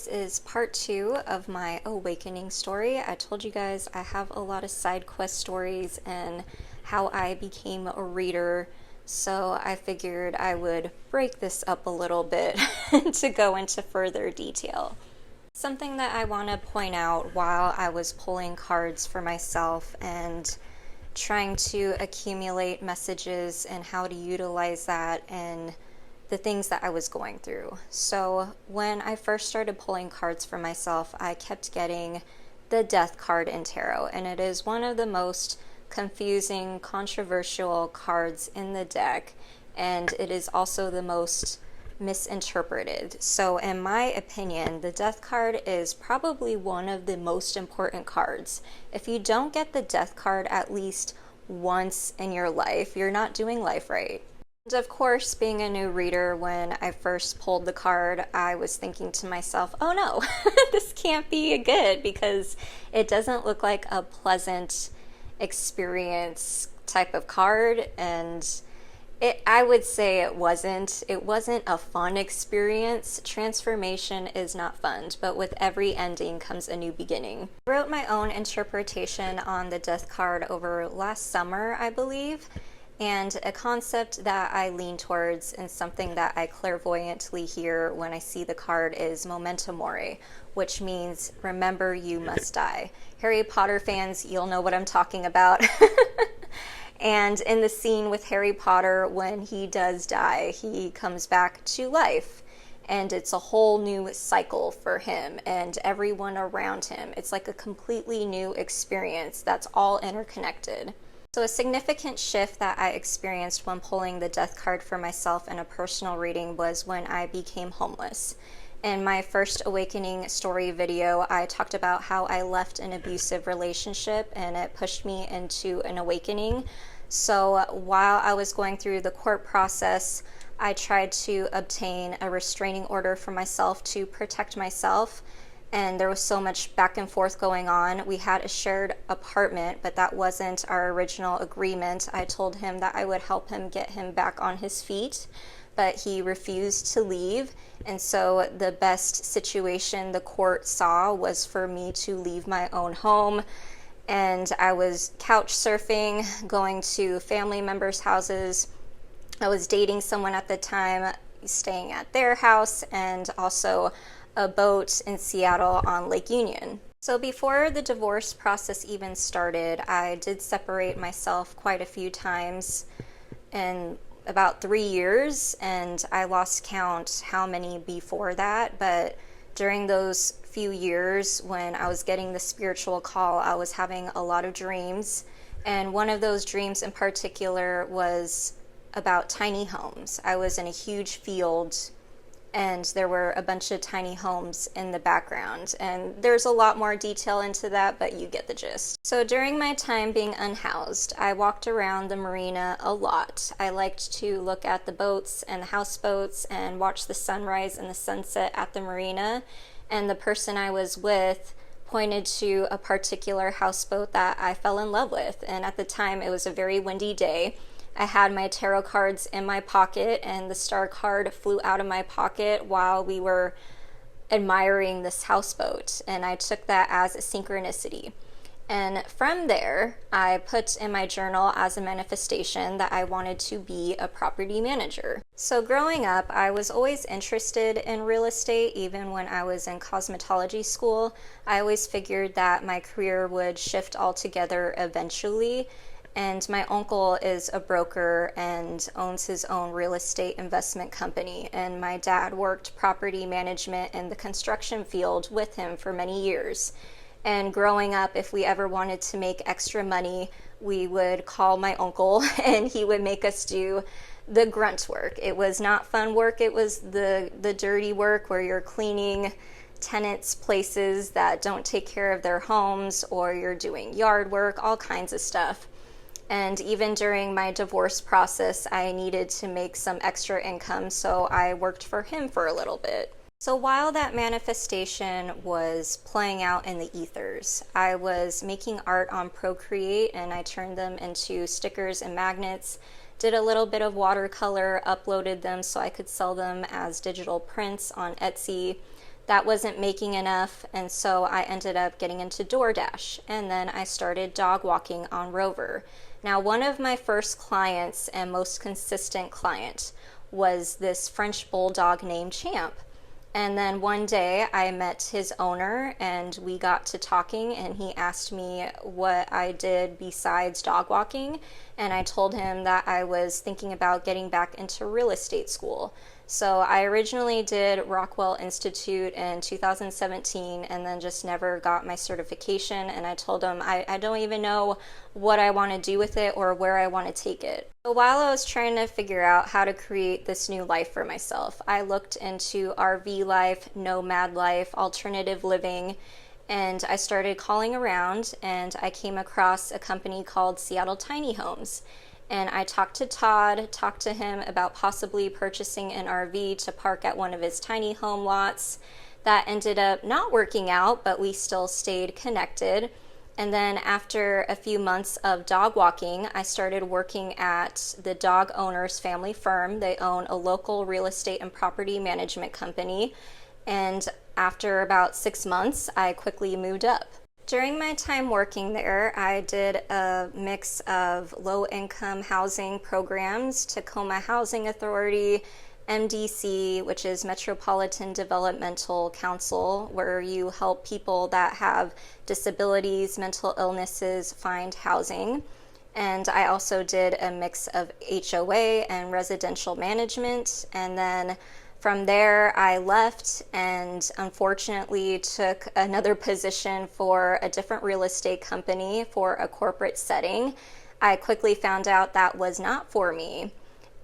This is part 2 of my awakening story. I told you guys I have a lot of side quest stories and how I became a reader, so I figured I would break this up a little bit to go into further detail. Something that I want to point out while I was pulling cards for myself and trying to accumulate messages and how to utilize that and the things that I was going through. So when I first started pulling cards for myself, I kept getting the Death card in tarot, and it is one of the most confusing, controversial cards in the deck, and it is also the most misinterpreted. So in my opinion, the Death card is probably one of the most important cards. If you don't get the Death card at least once in your life, you're not doing life right. And of course, being a new reader, when I first pulled the card, I was thinking to myself, oh no, this can't be good because it doesn't look like a pleasant experience type of card. And I would say it wasn't a fun experience. Transformation is not fun, but with every ending comes a new beginning. I wrote my own interpretation on the Death card over last summer, I believe. And a concept that I lean towards and something that I clairvoyantly hear when I see the card is memento mori, which means remember you must die. Harry Potter fans, you'll know what I'm talking about. And in the scene with Harry Potter, when he does die, he comes back to life. And it's a whole new cycle for him and everyone around him. It's like a completely new experience that's all interconnected. So a significant shift that I experienced when pulling the Death card for myself in a personal reading was when I became homeless. In my first awakening story video, I talked about how I left an abusive relationship and it pushed me into an awakening. So while I was going through the court process, I tried to obtain a restraining order for myself to protect myself. And there was so much back and forth going on. We had a shared apartment, but that wasn't our original agreement. I told him that I would help him get him back on his feet, but he refused to leave. And so the best situation the court saw was for me to leave my own home. And I was couch surfing, going to family members' houses. I was dating someone at the time, staying at their house, and also a boat in Seattle on Lake Union. So before the divorce process even started, I did separate myself quite a few times in about 3 years, and I lost count how many before that. But during those few years when I was getting the spiritual call, I was having a lot of dreams, and one of those dreams in particular was about tiny homes. I was in a huge field and there were a bunch of tiny homes in the background. And there's a lot more detail into that, but you get the gist. So during my time being unhoused, I walked around the marina a lot. I liked to look at the boats and the houseboats and watch the sunrise and the sunset at the marina. And the person I was with pointed to a particular houseboat that I fell in love with. And at the time, it was a very windy day. I had my tarot cards in my pocket, and the star card flew out of my pocket while we were admiring this houseboat, and I took that as a synchronicity. And from there, I put in my journal as a manifestation that I wanted to be a property manager. So growing up, I was always interested in real estate. Even when I was in cosmetology school, I always figured that my career would shift altogether eventually. And my uncle is a broker and owns his own real estate investment company. And my dad worked property management in the construction field with him for many years. And growing up, if we ever wanted to make extra money, we would call my uncle and he would make us do the grunt work. It was not fun work. It was the dirty work where you're cleaning tenants' places that don't take care of their homes, or you're doing yard work, all kinds of stuff. And even during my divorce process, I needed to make some extra income, so I worked for him for a little bit. So while that manifestation was playing out in the ethers, I was making art on Procreate, and I turned them into stickers and magnets, did a little bit of watercolor, uploaded them so I could sell them as digital prints on Etsy. that wasn't making enough, and so I ended up getting into DoorDash, and then I started dog walking on Rover. Now, one of my first clients and most consistent client was this French bulldog named Champ. And then one day I met his owner and we got to talking, and he asked me what I did besides dog walking. And I told him that I was thinking about getting back into real estate school. So I originally did Rockwell Institute in 2017 and then just never got my certification. And I told him I don't even know what I want to do with it or where I want to take it. So while I was trying to figure out how to create this new life for myself, I looked into RV life, nomad life, alternative living, and I started calling around, and I came across a company called Seattle Tiny Homes. And I talked to him about possibly purchasing an RV to park at one of his tiny home lots. That ended up not working out, but we still stayed connected. And then after a few months of dog walking, I started working at the dog owner's family firm. They own a local real estate and property management company. And after about 6 months, I quickly moved up. During my time working there, I did a mix of low-income housing programs, Tacoma Housing Authority, MDC, which is Metropolitan Developmental Council, where you help people that have disabilities, mental illnesses find housing. And I also did a mix of HOA and residential management. And then from there, I left and unfortunately took another position for a different real estate company for a corporate setting. I quickly found out that was not for me.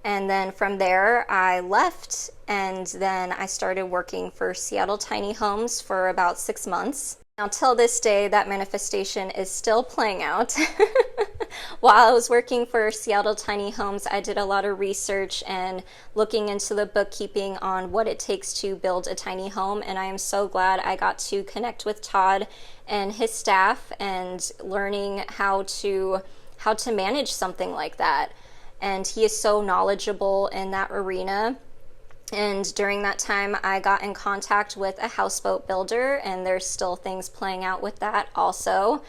And then from there, I left, and then I started working for Seattle Tiny Homes for about 6 months. Now, till this day, that manifestation is still playing out. While I was working for Seattle Tiny Homes, I did a lot of research and looking into the bookkeeping on what it takes to build a tiny home, and I am so glad I got to connect with Todd and his staff and learning how to manage something like that. And he is so knowledgeable in that arena. And during that time, I got in contact with a houseboat builder, and there's still things playing out with that also.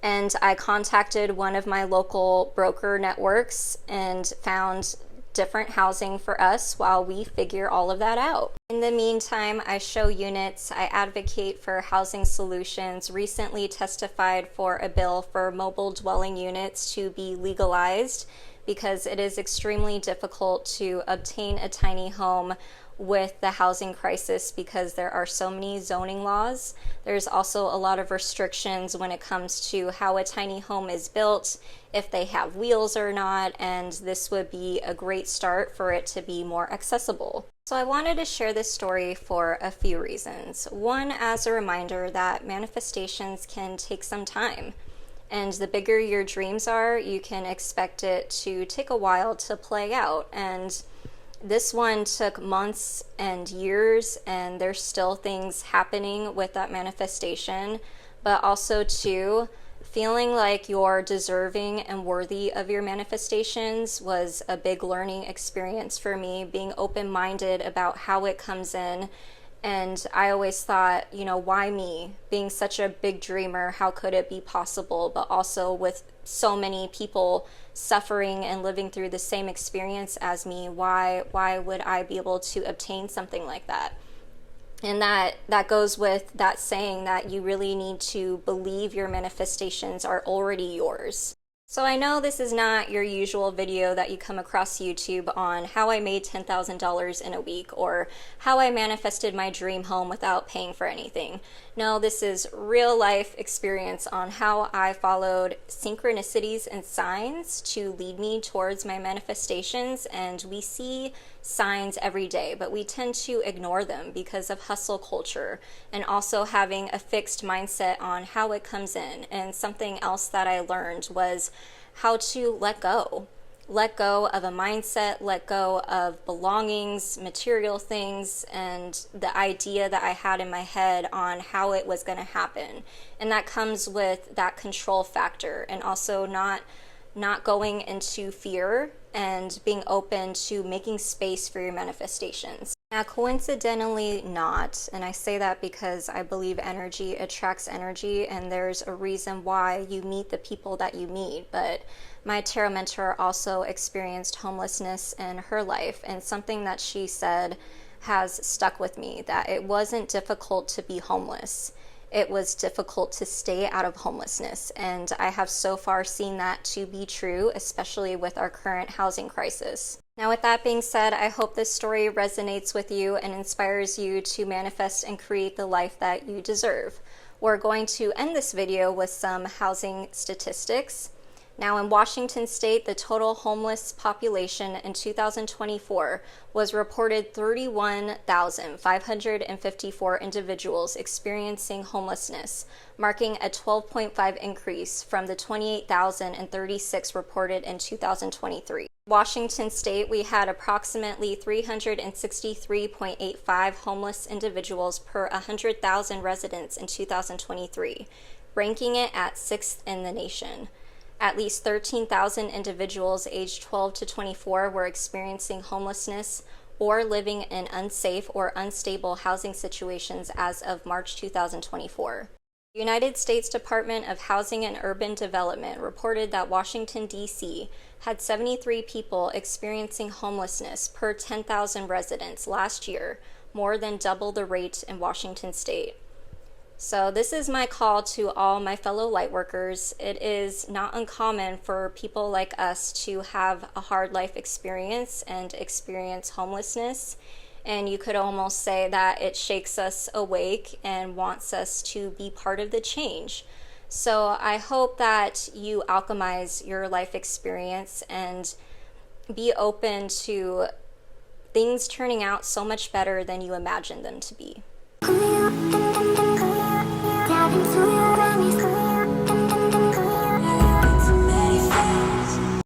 And I contacted one of my local broker networks and found different housing for us while we figure all of that out. In the meantime, I show units, I advocate for housing solutions, recently testified for a bill for mobile dwelling units to be legalized, because it is extremely difficult to obtain a tiny home with the housing crisis because there are so many zoning laws. There's also a lot of restrictions when it comes to how a tiny home is built, if they have wheels or not, and this would be a great start for it to be more accessible. So I wanted to share this story for a few reasons. One, as a reminder that manifestations can take some time. And the bigger your dreams are, you can expect it to take a while to play out. And this one took months and years, and there's still things happening with that manifestation. But also, too, feeling like you're deserving and worthy of your manifestations was a big learning experience for me, being open-minded about how it comes in. And I always thought, why me? Being such a big dreamer, how could it be possible? But also with so many people suffering and living through the same experience as me, why would I be able to obtain something like that? And that goes with that saying that you really need to believe your manifestations are already yours. So I know this is not your usual video that you come across YouTube on how I made $10,000 in a week or how I manifested my dream home without paying for anything. No, this is real life experience on how I followed synchronicities and signs to lead me towards my manifestations. And we see signs every day, but we tend to ignore them because of hustle culture and also having a fixed mindset on how it comes in. And something else that I learned was how to let go of a mindset, let go of belongings, material things, and the idea that I had in my head on how it was going to happen. And that comes with that control factor, and also not not going into fear and being open to making space for your manifestations. Now, coincidentally not, and I say that because I believe energy attracts energy, and there's a reason why you meet the people that you meet, but my tarot mentor also experienced homelessness in her life, and something that she said has stuck with me, that it wasn't difficult to be homeless. It was difficult to stay out of homelessness, and I have so far seen that to be true, especially with our current housing crisis. Now, with that being said, I hope this story resonates with you and inspires you to manifest and create the life that you deserve. We're going to end this video with some housing statistics. Now, in Washington state, the total homeless population in 2024 was reported 31,554 individuals experiencing homelessness, marking a 12.5 increase from the 28,036 reported in 2023. Washington state, we had approximately 363.85 homeless individuals per 100,000 residents in 2023, ranking it at 6th in the nation. At least 13,000 individuals aged 12 to 24 were experiencing homelessness or living in unsafe or unstable housing situations as of March 2024. The United States Department of Housing and Urban Development reported that Washington, D.C. had 73 people experiencing homelessness per 10,000 residents last year, more than double the rate in Washington state. So this is my call to all my fellow lightworkers. It is not uncommon for people like us to have a hard life experience and experience homelessness. And you could almost say that it shakes us awake and wants us to be part of the change. So I hope that you alchemize your life experience and be open to things turning out so much better than you imagined them to be.